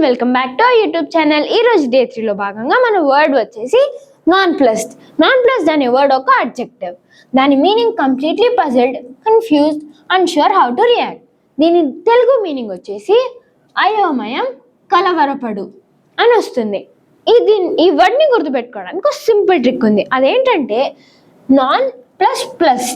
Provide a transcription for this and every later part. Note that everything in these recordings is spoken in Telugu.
Welcome back to our YouTube channel. ఈ రోజు డే 3లో భాగంగా మన వర్డ్ వచ్చేసి నాన్ ప్లస్డ్. నాన్ ప్లస్డ్ అనే వర్డ్ ఒక అడ్జెక్టివ్. దాని meaning completely puzzled, confused, unsure how to react. దీని తెలుగు మీనింగ్ వచ్చేసి అయోమయం, కలవరపడు అని వస్తుంది. ఈ వర్డ్ని గుర్తుపెట్టుకోవడానికి ఒక సింపుల్ ట్రిక్ ఉంది. అదేంటంటే నాన్ ప్లస్ ప్లస్.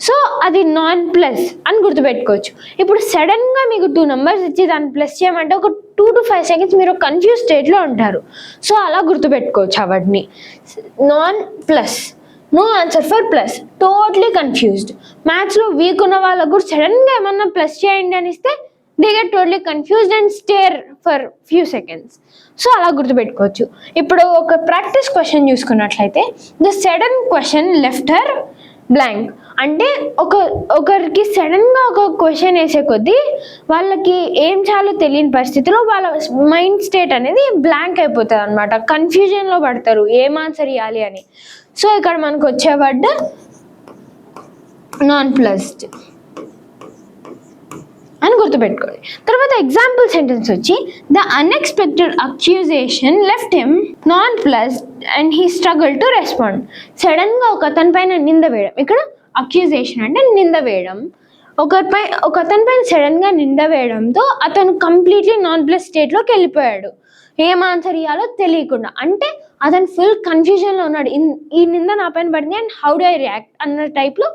సో అది నాన్ ప్లస్ అని గుర్తుపెట్టుకోవచ్చు. ఇప్పుడు సడన్గా మీకు 2 numbers ఇచ్చి దాన్ని ప్లస్ చేయమంటే ఒక 2 to 5 seconds మీరు కన్ఫ్యూజ్ స్టేట్లో ఉంటారు. సో అలా గుర్తుపెట్టుకోవచ్చు ఆ వర్డ్ని. Nonplus, no answer for plus, totally confused. మ్యాథ్స్లో వీక్ ఉన్న వాళ్ళకు కూడా సడన్గా ఏమన్నా ప్లస్ చేయండి అని ఇస్తే they get totally confused and stare for few seconds. So అలా గుర్తుపెట్టుకోవచ్చు. ఇప్పుడు ఒక ప్రాక్టీస్ క్వశ్చన్ చూసుకున్నట్లయితే the sudden question left her blank. అంటే ఒకరికి సడన్గా ఒక క్వశ్చన్ వేసే కొద్దీ వాళ్ళకి ఏం చేయాలో తెలియని పరిస్థితిలో వాళ్ళ మైండ్ స్టేట్ అనేది బ్లాంక్ అయిపోతుంది అనమాట. కన్ఫ్యూజన్లో పడతారు ఏం ఆన్సర్ ఇవ్వాలి అని. సో ఇక్కడ మనకు వచ్చే వర్డ్ నాన్ ప్లస్డ్ అని గుర్తుపెట్టుకోండి. తర్వాత ఎగ్జాంపుల్ సెంటెన్స్ వచ్చి the unexpected accusation left him nonplussed and he struggle to respond. సడన్గా ఒక అతని పైన నింద వేయడం. ఇక్కడ అక్యూజేషన్ అంటే నింద వేయడం. ఒక అతని పైన సడన్గా నింద వేయడంతో అతను కంప్లీట్లీ నాన్ ప్లస్ స్టేట్లోకి వెళ్ళిపోయాడు. ఏం ఆన్సర్ ఇవ్వాలో తెలియకుండా. అంటే అతను ఫుల్ కన్ఫ్యూజన్లో ఉన్నాడు. ఈ నింద నా పైన పడింది and how do I react అన్న టైప్లో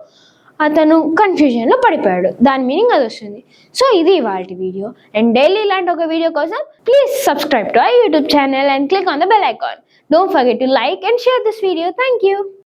అతను కన్ఫ్యూజన్లో పడిపోయాడు. దాని మీనింగ్ అది వస్తుంది. సో ఇది ఇవాళ వీడియో. అండ్ డైలీ ఇలాంటి ఒక వీడియో కోసం please subscribe to our YouTube channel and click on the bell icon. Don't forget to like and share this video. Thank you.